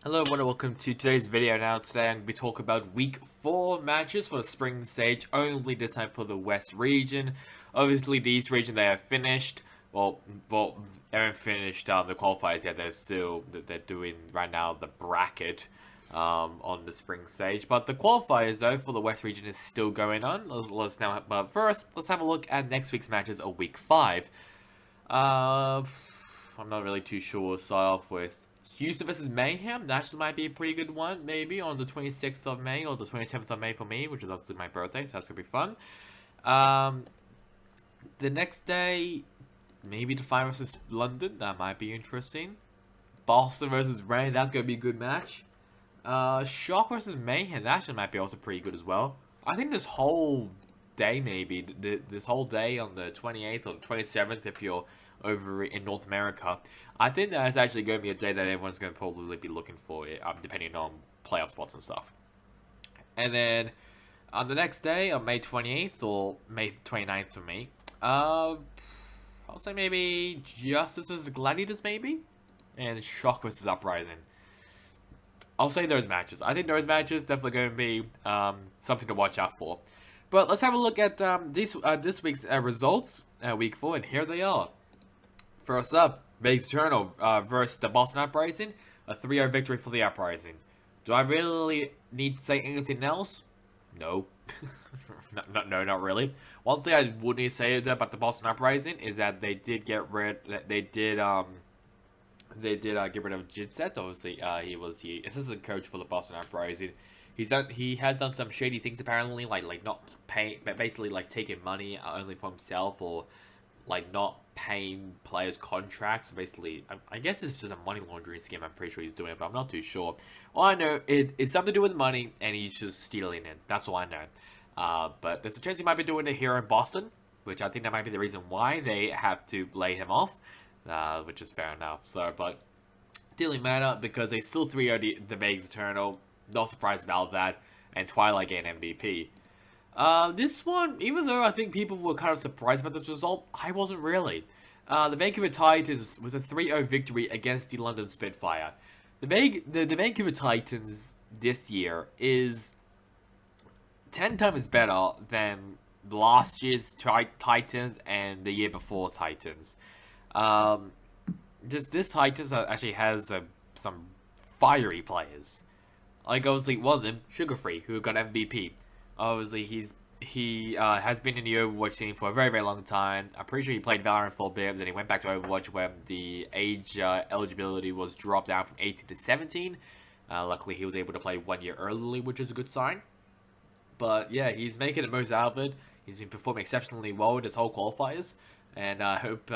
Hello everyone and welcome to today's video. Today I'm going to be talking about week 4 matches for the spring stage, only this time for the West region. Obviously the East region they have finished, they haven't finished the qualifiers yet. They're doing right now the bracket on the spring stage. But the qualifiers though for the West region is still going on. But first, let's have a look at next week's matches of week 5. I'm not really too sure. Start off with Houston versus Mayhem. That actually might be a pretty good one, maybe on the 26th of May or the 27th of May for me, which is obviously my birthday, so that's gonna be fun. The next day, maybe Defiant versus London. That might be interesting. Boston versus Rain. That's gonna be a good match. Shock versus Mayhem. That actually might be also pretty good as well. I think this whole day, maybe this whole day on the 28th or 27th, if you're over in North America, I think that's actually going to be a day that everyone's going to probably be looking for, depending on playoff spots and stuff. And then on the next day, on May 28th or May 29th for me, I'll say maybe Justice versus Gladiators, maybe, and Shock versus Uprising. I'll say those matches. I think those matches definitely going to be something to watch out for. But let's have a look at this week's results, week 4, and here they are. First up, Vegas Eternal versus the Boston Uprising, a 3-0 victory for the Uprising. Do I really need to say anything else? No. No, not really. One thing I would need to say about the Boston Uprising is that they did get rid of Jitset. Obviously, he was the assistant coach for the Boston Uprising. He has done some shady things apparently, like not paying, but basically like taking money only for himself, or like not paying players contracts. So basically, I guess it's just a money laundering scheme. I'm pretty sure he's doing it, but I'm not too sure. All I know it's something to do with money, and he's just stealing it. That's all I know. But there's a chance he might be doing it here in Boston, which I think that might be the reason why they have to lay him off, which is fair enough. So, but didn't matter because they still 3-0 the Vegas Eternal. Not surprised about that. And Twilight gained MVP. This one, even though I think people were kind of surprised about this result, I wasn't really. The Vancouver Titans was a 3-0 victory against the London Spitfire. The Vancouver Titans this year is 10 times better than last year's Titans and the year before Titans. This Titans actually has some fiery players. Like obviously one of them, Sugar Free, who got MVP. Obviously he has been in the Overwatch scene for a very, very long time. I'm pretty sure he played Valorant for a bit, then he went back to Overwatch when the age eligibility was dropped down from 18 to 17. Luckily he was able to play 1 year early, which is a good sign. But yeah, he's making the most out of it. He's been performing exceptionally well with his whole qualifiers. And I hope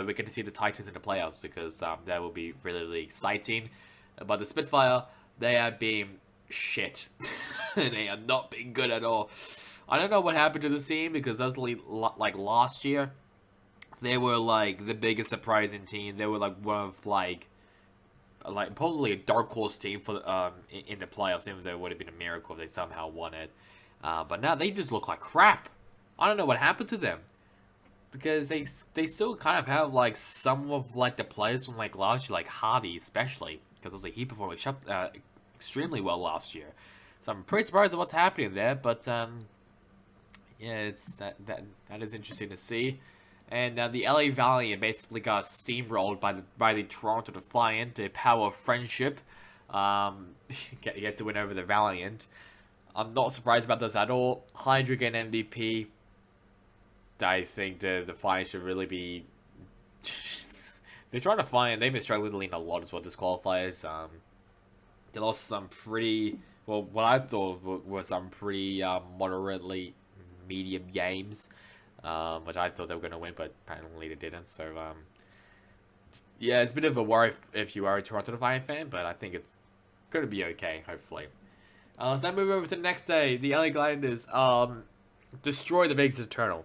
we get to see the Titans in the playoffs, because that will be really, really exciting. But the Spitfire, they have been shit. They have not been good at all. I don't know what happened to the team, because that's like last year, they were like the biggest surprising team. They were like one of like probably a dark horse team for in the playoffs. Even though it would have been a miracle if they somehow won it. But now they just look like crap. I don't know what happened to them, because they still kind of have like some of like the players from like last year, like Hardy especially, because like he performed extremely well last year. So I'm pretty surprised at what's happening there, but yeah, it's that is interesting to see. And the LA Valiant basically got steamrolled by the Toronto Defiant, the power of friendship. Get to win over the Valiant. I'm not surprised about this at all. Hydra gained MVP. I think the Defiant should really be. They're trying to find. They've been struggling a lot as well. Disqualifiers. They lost some pretty. Well, what I thought were some pretty moderately medium games, which I thought they were going to win, but apparently they didn't. So yeah, it's a bit of a worry if you are a Toronto Defiant fan, but I think it's going to be okay. Hopefully. So now move over to the next day. The LA Gladiators destroy the Vegas Eternal.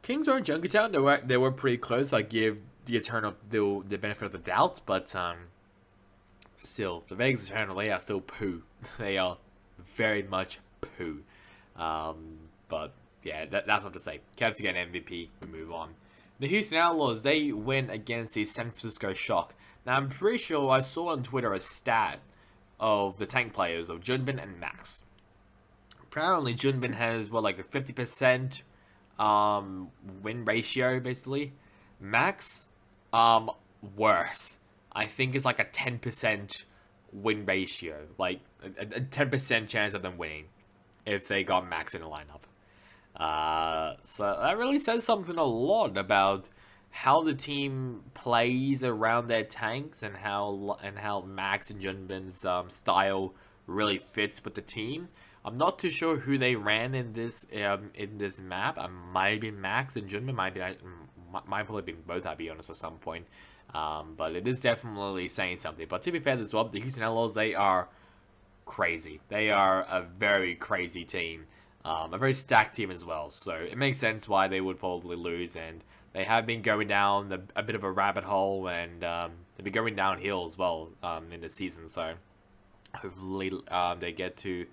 Kingsrow and Junkertown, they were pretty close. I give the Eternal the benefit of the doubt, but still, the Vegas Eternal, they are still poo. They are very much poo. But yeah, that's what to say. Cavs to get an MVP. We move on. The Houston Outlaws, they win against the San Francisco Shock. Now, I'm pretty sure I saw on Twitter a stat of the tank players of Junbin and Max. Apparently, Junbin has, what, like a 50% win ratio, basically. Max, worse. I think it's like a 10% win ratio. Like, a 10% chance of them winning if they got Max in the lineup. So that really says something a lot about how the team plays around their tanks and how Max and Junbin's style really fits with the team. I'm not too sure who they ran in this map. I might be Max and Junbin. Might probably be both. I'll be honest at some point. But it is definitely saying something. But to be fair as well, the Houston Outlaws, they are crazy. They are a very crazy team. A very stacked team as well. So it makes sense why they would probably lose. And they have been going down a bit of a rabbit hole. And they've been going downhill as well in the season. So hopefully they get to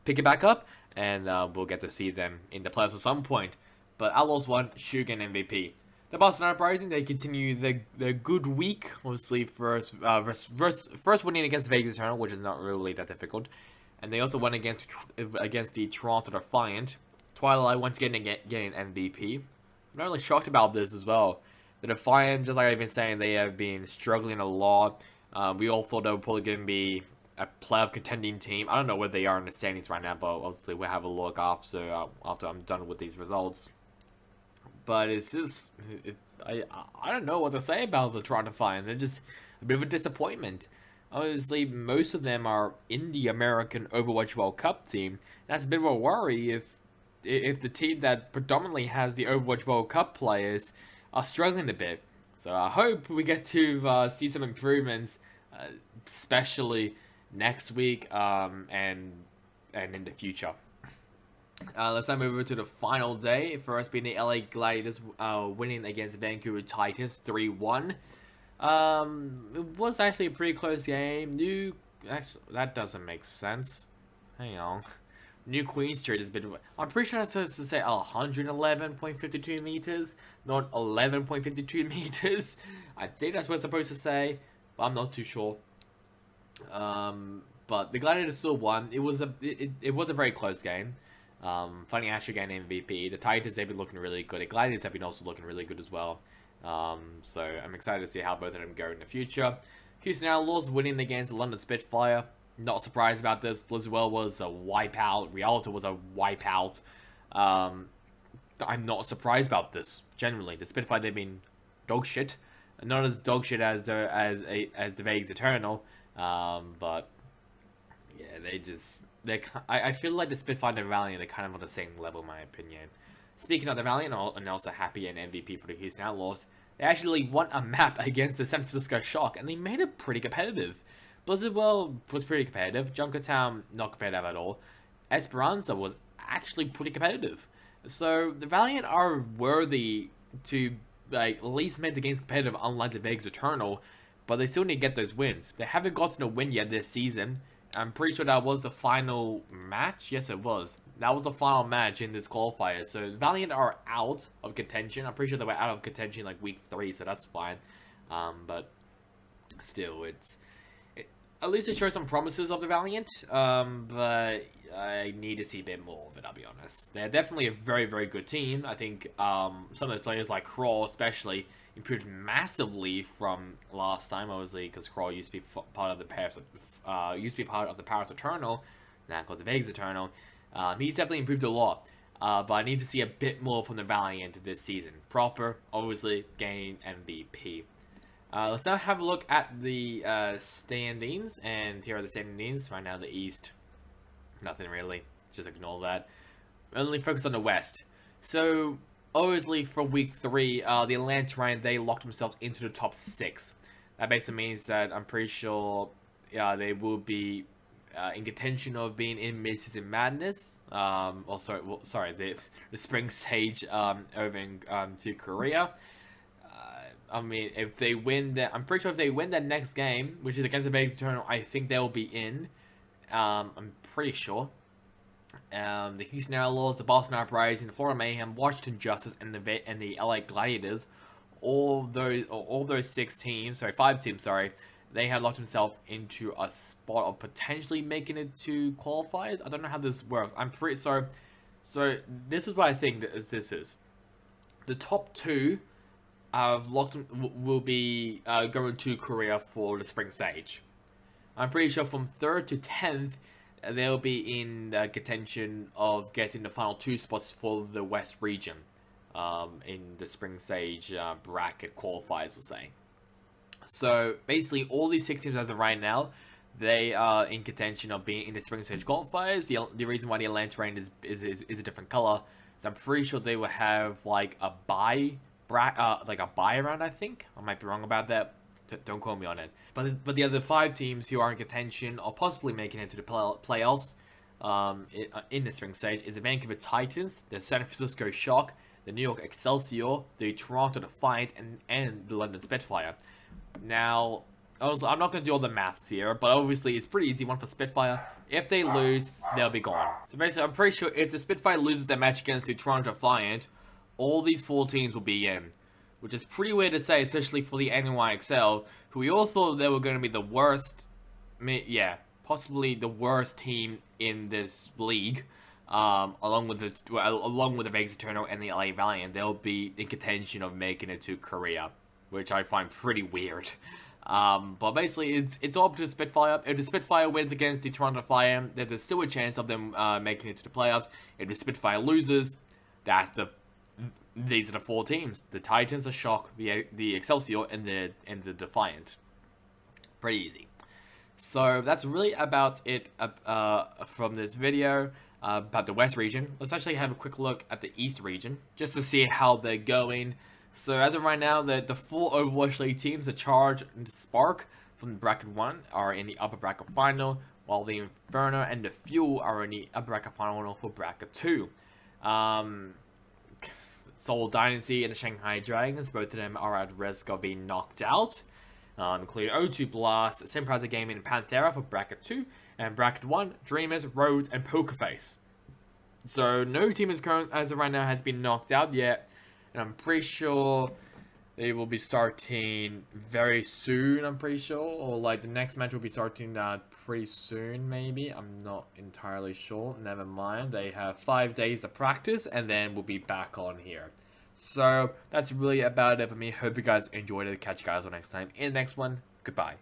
pick it back up. And we'll get to see them in the playoffs at some point. But Outlaws won, Shugen MVP. The Boston Uprising, they continue the good week. Obviously, first winning against Vegas Eternal, which is not really that difficult. And they also won against the Toronto Defiant. Twilight once again getting an MVP. I'm not really shocked about this as well. The Defiant, just like I've been saying, they have been struggling a lot. We all thought they were probably going to be a playoff contending team. I don't know where they are in the standings right now, but obviously we'll have a look after I'm done with these results. But it's just, I don't know what to say about the Toronto Defiant. They're just a bit of a disappointment. Obviously, most of them are in the American Overwatch World Cup team. That's a bit of a worry if the team that predominantly has the Overwatch World Cup players are struggling a bit. So I hope we get to see some improvements, especially next week and in the future. Let's now move over to the final day. For us being the LA Gladiators winning against Vancouver Titans 3-1. It was actually a pretty close game. Actually, that doesn't make sense. Hang on. New Queen Street has been... I'm pretty sure it's supposed to say 111.52 meters, not 11.52 meters. I think that's what it's supposed to say, but I'm not too sure. But the Gladiators still won. It was a very close game. Funny actually getting MVP. The Titans, they've been looking really good. The Gladiators have been also looking really good as well. So I'm excited to see how both of them go in the future. Houston Outlaws winning against the London Spitfire. Not surprised about this. Blizzwell was a wipeout. Rialto was a wipeout. I'm not surprised about this. Generally, the Spitfire, they've been dog shit. Not as dog shit as the Vegas Eternal. But yeah, I feel like the Spitfire and the Valiant are kind of on the same level, in my opinion. Speaking of the Valiant, and also happy and MVP for the Houston Outlaws, they actually won a map against the San Francisco Shock, and they made it pretty competitive. Blizzardwell was pretty competitive. Junkertown, not competitive at all. Esperanza was actually pretty competitive. So the Valiant are worthy to at least make the games competitive, unlike the Vegas Eternal, but they still need to get those wins. They haven't gotten a win yet this season. I'm pretty sure that was the final match. Yes, it was. That was the final match in this qualifier. So Valiant are out of contention. I'm pretty sure they were out of contention like week 3, so that's fine. But still, at least it shows some promises of the Valiant. But I need to see a bit more of it, I'll be honest. They're definitely a very, very good team. I think some of those players like Crawl especially improved massively from last time, obviously, because Crawl used to be part of the Paris Eternal, now called the Vegas Eternal. He's definitely improved a lot, but I need to see a bit more from the Valiant this season. Proper, obviously, gaining MVP. Let's now have a look at the standings, and here are the standings. Right now, the East, nothing really. Just ignore that. Only focus on the West. So, obviously, for week 3, the Atlanta Ryan, they locked themselves into the top 6. That basically means that I'm pretty sure they will be in contention of being in Mid-Season Madness. The Spring Stage over in to Korea. I mean, if they win that, I'm pretty sure if they win that next game, which is against the Vegas Eternal, I think they'll be in. I'm pretty sure. The Houston Outlaws, the Boston Uprising, the Florida Mayhem, Washington Justice, and the LA Gladiators all those 6 teams, sorry, 5 teams, sorry, they have locked themselves into a spot of potentially making it to qualifiers. I don't know how this works. I'm pretty so this is what I think that this is. The top 2 have locked will be going to Korea for the spring stage. I'm pretty sure from 3rd to 10th they'll be in contention of getting the final 2 spots for the West region in the spring stage bracket qualifiers, we'll say. So basically all these 6 teams as of right now, they are in contention of being in the spring stage qualifiers. The reason why the Atlanta rain is a different color is I'm pretty sure they will have like a bye round, I think. I might be wrong about that. Don't quote me on it. But the other 5 teams who are in contention or possibly making it to the playoffs in the spring stage is the Vancouver Titans, the San Francisco Shock, the New York Excelsior, the Toronto Defiant, and the London Spitfire. Now, also, I'm not going to do all the maths here, but obviously it's pretty easy one for Spitfire. If they lose, they'll be gone. So basically, I'm pretty sure if the Spitfire loses their match against the Toronto Defiant, all these 4 teams will be in. Which is pretty weird to say, especially for the NYXL, who we all thought they were going to be the worst, possibly the worst team in this league, along with the Vegas Eternal and the LA Valiant. They'll be in contention of making it to Korea, which I find pretty weird. But basically, it's all up to the Spitfire. If the Spitfire wins against the Toronto Fire, there's still a chance of them making it to the playoffs. If the Spitfire loses, these are the 4 teams: the Titans, the Shock, the Excelsior, and the Defiant. Pretty easy. So that's really about it from this video about the West region. Let's actually have a quick look at the East region just to see how they're going. So as of right now, the 4 Overwatch League teams, the Charge and the Spark from bracket 1, are in the upper bracket final, while the Inferno and the Fuel are in the upper bracket final for bracket 2. Seoul Dynasty and the Shanghai Dragons, both of them are at risk of being knocked out, including O2 Blast, Simpraza Gaming, and Panthera for bracket 2, and bracket 1, Dreamers, Rhodes, and Pokerface. So no team is current as of right now has been knocked out yet, and I'm pretty sure they will be starting very soon, I'm pretty sure, or like the next match will be starting pretty soon, maybe. I'm not entirely sure. Never mind. They have 5 days of practice, and then we'll be back on here. So that's really about it for me. Hope you guys enjoyed it. Catch you guys on next time in the next one. Goodbye.